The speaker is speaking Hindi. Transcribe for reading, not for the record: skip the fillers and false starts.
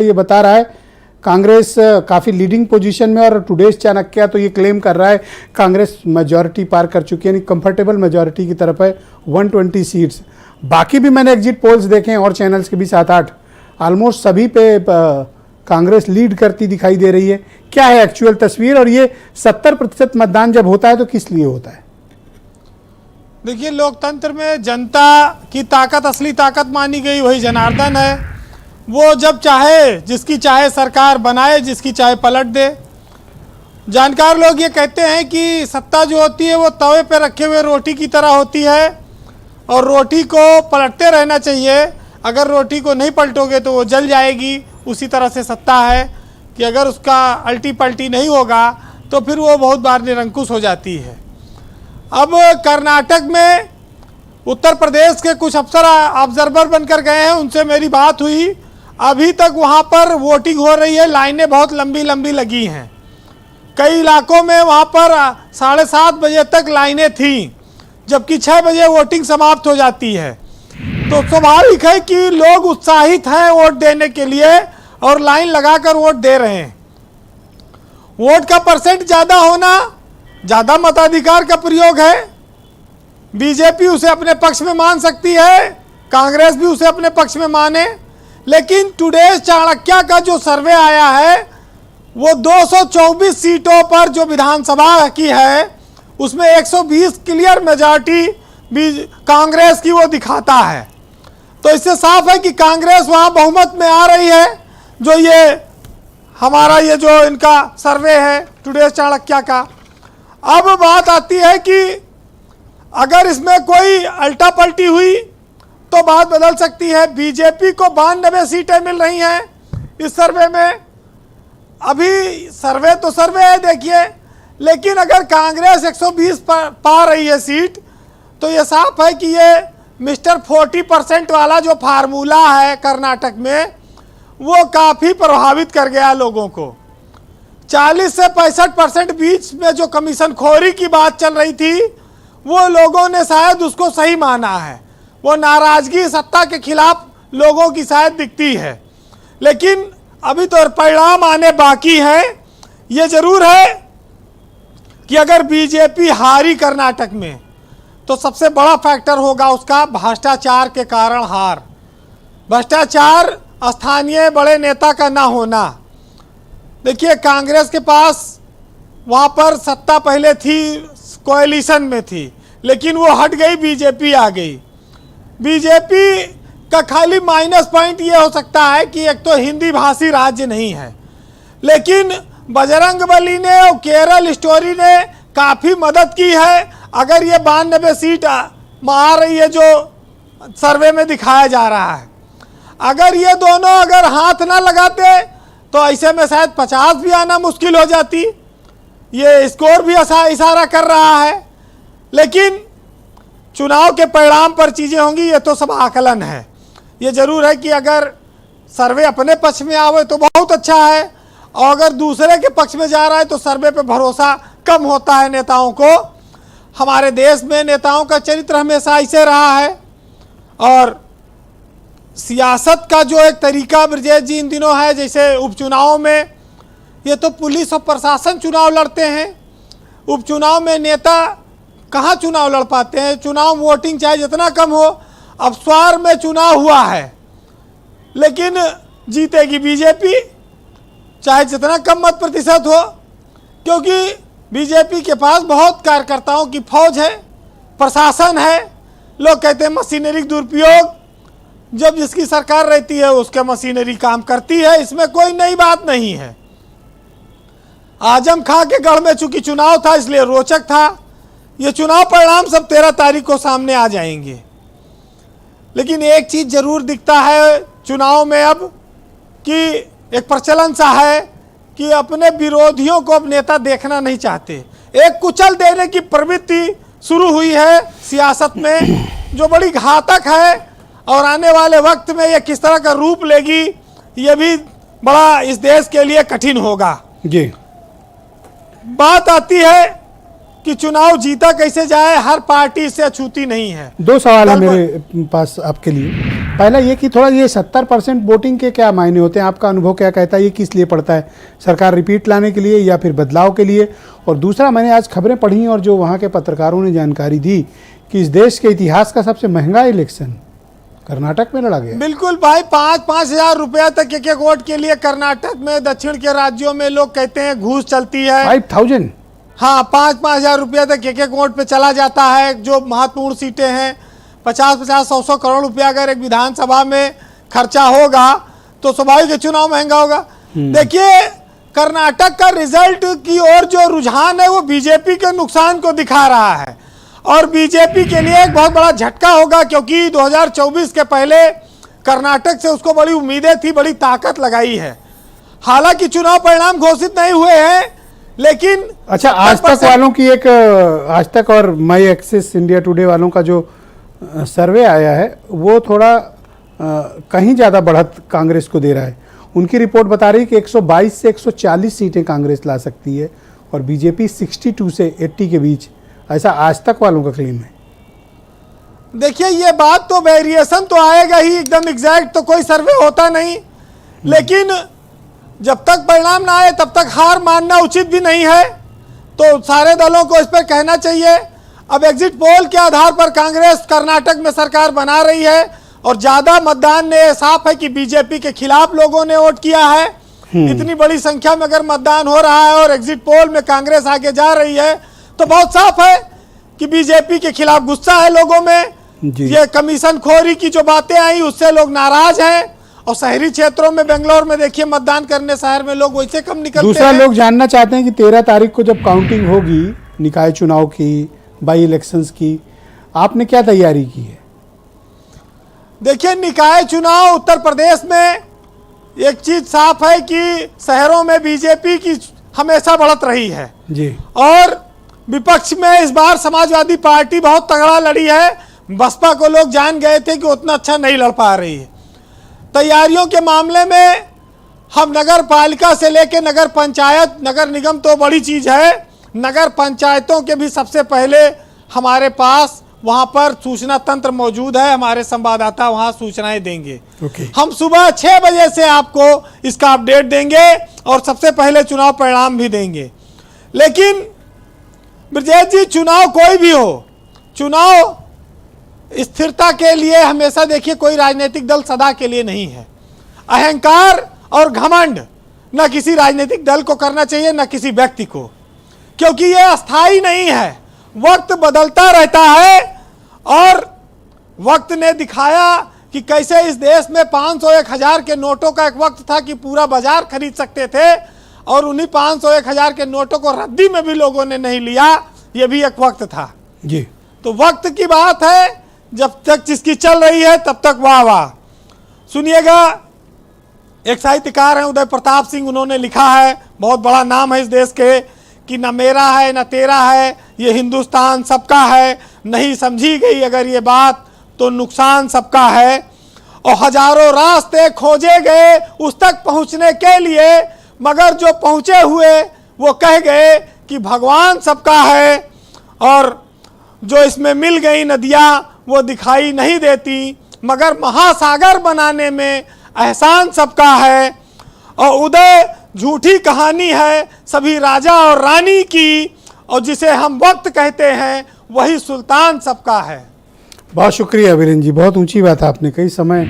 ये बता रहा है कांग्रेस काफ़ी लीडिंग पोजीशन में, और टुडेज चाणक्य तो ये क्लेम कर रहा है कांग्रेस मेजॉरिटी पार कर चुकी है, यानी कंफर्टेबल मेजॉरिटी की तरफ है, 120 सीट्स। बाकी भी मैंने एग्जिट पोल्स देखे हैं और चैनल्स के भी 7-8, ऑलमोस्ट सभी पे कांग्रेस लीड करती दिखाई दे रही है। क्या है एक्चुअल तस्वीर, और ये 70% मतदान जब होता है तो किस लिए होता है? देखिए, लोकतंत्र में जनता की ताकत असली ताकत मानी गई वही जनार्दन है। वो जब चाहे जिसकी चाहे सरकार बनाए, जिसकी चाहे पलट दे। जानकार लोग ये कहते हैं कि सत्ता जो होती है वो तवे पे रखे हुए रोटी की तरह होती है और रोटी को पलटते रहना चाहिए। अगर रोटी को नहीं पलटोगे तो वो जल जाएगी। उसी तरह से सत्ता है कि अगर उसका अल्टी पल्टी नहीं होगा तो फिर वो बहुत बार निरंकुश हो जाती है। अब कर्नाटक में उत्तर प्रदेश के कुछ अफसर ऑब्जर्वर बनकर गए हैं, उनसे मेरी बात हुई। अभी तक वहाँ पर वोटिंग हो रही है, लाइनें बहुत लंबी लंबी लगी हैं। कई इलाकों में वहाँ पर 7:30 बजे तक लाइनें थीं, जबकि 6 बजे वोटिंग समाप्त हो जाती है। तो स्वाभाविक है कि लोग उत्साहित हैं वोट देने के लिए और लाइन लगाकर वोट दे रहे हैं। वोट का परसेंट ज़्यादा होना ज़्यादा मताधिकार का प्रयोग है। बीजेपी उसे अपने पक्ष में मान सकती है, कांग्रेस भी उसे अपने पक्ष में माने, लेकिन टुडेज चाणक्य का जो सर्वे आया है वो 224 सीटों पर जो विधानसभा की है उसमें 120 क्लियर मेजॉरिटी कांग्रेस की वो दिखाता है। तो इससे साफ है कि कांग्रेस वहाँ बहुमत में आ रही है। जो ये हमारा ये जो इनका सर्वे है टुडेज चाणक्य का। अब बात आती है कि अगर इसमें कोई अल्टा पलटी हुई तो बात बदल सकती है। बीजेपी को 92 सीटें मिल रही हैं इस सर्वे में। अभी सर्वे तो सर्वे है देखिए, लेकिन अगर कांग्रेस 120 पा रही है सीट तो ये साफ है कि ये मिस्टर 40% वाला जो फार्मूला है कर्नाटक में वो काफ़ी प्रभावित कर गया लोगों को। 40 से 65% बीच में जो कमीशन खोरी की बात चल रही थी वो लोगों ने शायद उसको सही माना है। वो नाराज़गी सत्ता के खिलाफ लोगों की शायद दिखती है, लेकिन अभी तो परिणाम आने बाकी हैं। ये जरूर है कि अगर बीजेपी हारी कर्नाटक में तो सबसे बड़ा फैक्टर होगा उसका भ्रष्टाचार के कारण हार। भ्रष्टाचार, स्थानीय बड़े नेता का ना होना। देखिए, कांग्रेस के पास वहाँ पर सत्ता पहले थी, कोएलिशन में थी, लेकिन वो हट गई, बीजेपी आ गई। बीजेपी का खाली माइनस पॉइंट ये हो सकता है कि एक तो हिंदी भाषी राज्य नहीं है, लेकिन बजरंगबली ने और केरल स्टोरी ने काफ़ी मदद की है। अगर ये 92 सीट आ रही है जो सर्वे में दिखाया जा रहा है, अगर ये दोनों अगर हाथ ना लगाते तो ऐसे में शायद 50 भी आना मुश्किल हो जाती। ये स्कोर भी इशारा कर रहा है, लेकिन चुनाव के परिणाम पर चीज़ें होंगी, ये तो सब आकलन है। ये जरूर है कि अगर सर्वे अपने पक्ष में आवे तो बहुत अच्छा है, और अगर दूसरे के पक्ष में जा रहा है तो सर्वे पे भरोसा कम होता है नेताओं को। हमारे देश में नेताओं का चरित्र हमेशा ऐसे रहा है, और सियासत का जो एक तरीका ब्रजेश जी इन दिनों है, जैसे उपचुनाव में ये तो पुलिस और प्रशासन चुनाव लड़ते हैं। उपचुनाव में नेता कहाँ चुनाव लड़ पाते हैं? चुनाव वोटिंग चाहे जितना कम हो, अब स्वार में चुनाव हुआ है लेकिन जीतेगी बीजेपी चाहे जितना कम मत प्रतिशत हो, क्योंकि बीजेपी के पास बहुत कार्यकर्ताओं की फौज है, प्रशासन है। लोग कहते हैं मशीनरी दुरुपयोग, जब जिसकी सरकार रहती है उसके मशीनरी काम करती है, इसमें कोई नई बात नहीं है। आजम खां के गढ़ में चूंकि चुनाव था इसलिए रोचक था। ये चुनाव परिणाम सब 13 तारीख को सामने आ जाएंगे, लेकिन एक चीज़ जरूर दिखता है चुनाव में अब कि एक प्रचलन सा है कि अपने विरोधियों को अब नेता देखना नहीं चाहते। एक कुचल देने की प्रवृत्ति शुरू हुई है सियासत में, जो बड़ी घातक है, और आने वाले वक्त में ये किस तरह का रूप लेगी ये भी बड़ा इस देश के लिए कठिन होगा। जी, बात आती है कि चुनाव जीता कैसे जाए, हर पार्टी इससे अछूती नहीं है। 2 सवाल है मेरे पास आपके लिए। पहला ये कि थोड़ा ये 70% वोटिंग के क्या मायने होते हैं, आपका अनुभव क्या कहता है, ये किस लिए पड़ता है, सरकार रिपीट लाने के लिए या फिर बदलाव के लिए? और दूसरा, मैंने आज खबरें पढ़ी और जो वहाँ के पत्रकारों ने जानकारी दी कि इस देश के इतिहास का सबसे महंगा इलेक्शन कर्नाटक में लड़ा गया। बिल्कुल भाई, 5-5 हजार रुपया तक एक वोट के लिए कर्नाटक में, दक्षिण के राज्यों में लोग कहते हैं घूस चलती है। 5000? हाँ, 5-5 हजार रुपया तक एक वोट पे चला जाता है। जो महत्वपूर्ण सीटें हैं, 50-50, 100-100 करोड़ रुपया अगर एक विधानसभा में खर्चा होगा तो स्वाभाविक चुनाव महंगा होगा। देखिए, कर्नाटक का रिजल्ट की ओर जो रुझान है वो बीजेपी के नुकसान को दिखा रहा है और बीजेपी के लिए एक बहुत बड़ा झटका होगा, क्योंकि 2024 के पहले कर्नाटक से उसको बड़ी उम्मीदें थी, बड़ी ताकत लगाई है। हालांकि चुनाव परिणाम घोषित नहीं हुए हैं, लेकिन अच्छा, आज तक वालों की एक, आज तक और माई एक्सेस इंडिया टुडे वालों का जो सर्वे आया है वो थोड़ा कहीं ज़्यादा बढ़त कांग्रेस को दे रहा है। उनकी रिपोर्ट बता रही है कि 122 से 140 सीटें कांग्रेस ला सकती है और बीजेपी 62 से 80 के बीच, ऐसा आज तक वालों का क्लेम है। देखिए, ये बात तो वेरिएशन तो आएगा ही, एकदम एग्जैक्ट तो कोई सर्वे होता नहीं, लेकिन जब तक परिणाम ना आए तब तक हार मानना उचित भी नहीं है। तो सारे दलों को इस पर कहना चाहिए। अब एग्जिट पोल के आधार पर कांग्रेस कर्नाटक में सरकार बना रही है और ज्यादा मतदान ने साफ है कि बीजेपी के खिलाफ लोगों ने वोट किया है। इतनी बड़ी संख्या में अगर मतदान हो रहा है और एग्जिट पोल में कांग्रेस आगे जा रही है तो बहुत साफ है कि बीजेपी के खिलाफ गुस्सा है लोगों में। ये कमीशन खोरी की जो बातें आई उससे लोग नाराज हैं और शहरी क्षेत्रों में, बेंगलोर में देखिए मतदान करने शहर में लोग वैसे कम निकलते हैं। दूसरा, लोग जानना चाहते हैं कि 13 तारीख को जब काउंटिंग होगी निकाय चुनाव की, बाई इलेक्शंस की, आपने क्या तैयारी की है? देखिए, निकाय चुनाव उत्तर प्रदेश में एक चीज साफ है कि शहरों में बीजेपी की हमेशा बढ़त रही है जी, और विपक्ष में इस बार समाजवादी पार्टी बहुत तगड़ा लड़ी है। बसपा को लोग जान गए थे कि उतना अच्छा नहीं लड़ पा रही है। तैयारियों के मामले में हम नगर पालिका से लेकर नगर पंचायत, नगर निगम तो बड़ी चीज है, नगर पंचायतों के भी सबसे पहले हमारे पास वहां पर सूचना तंत्र मौजूद है। हमारे संवाददाता वहां सूचनाएं देंगे। हम सुबह 6 बजे से आपको इसका अपडेट देंगे और सबसे पहले चुनाव परिणाम भी देंगे। लेकिन ब्रजेश जी, चुनाव कोई भी हो, चुनाव स्थिरता के लिए हमेशा, देखिए, कोई राजनीतिक दल सदा के लिए नहीं है। अहंकार और घमंड न किसी राजनीतिक दल को करना चाहिए, न किसी व्यक्ति को, क्योंकि ये अस्थाई नहीं है। वक्त बदलता रहता है और वक्त ने दिखाया कि कैसे इस देश में 500-1000 के नोटों का एक वक्त था कि पूरा बाजार खरीद सकते थे और उन्हीं 500-1000 के नोटों को रद्दी में भी लोगों ने नहीं लिया। ये भी एक वक्त था जी। तो वक्त की बात है, जब तक जिसकी चल रही है तब तक वाह वाह। सुनिएगा, एक साहित्यकार हैं उदय प्रताप सिंह, उन्होंने लिखा है, बहुत बड़ा नाम है इस देश के, कि न मेरा है न तेरा है, ये हिंदुस्तान सबका है, नहीं समझी गई अगर ये बात तो नुकसान सबका है। और हजारों रास्ते खोजे गए उस तक पहुंचने के लिए, मगर जो पहुंचे हुए वो कह गए कि भगवान सबका है। और जो इसमें मिल गई नदियाँ वो दिखाई नहीं देती, मगर महासागर बनाने में एहसान सबका है। और उदय झूठी कहानी है सभी राजा और रानी की, और जिसे हम वक्त कहते हैं वही सुल्तान सबका है। बहुत शुक्रिया वीरेंद्र जी, बहुत ऊंची बात आपने कही। समय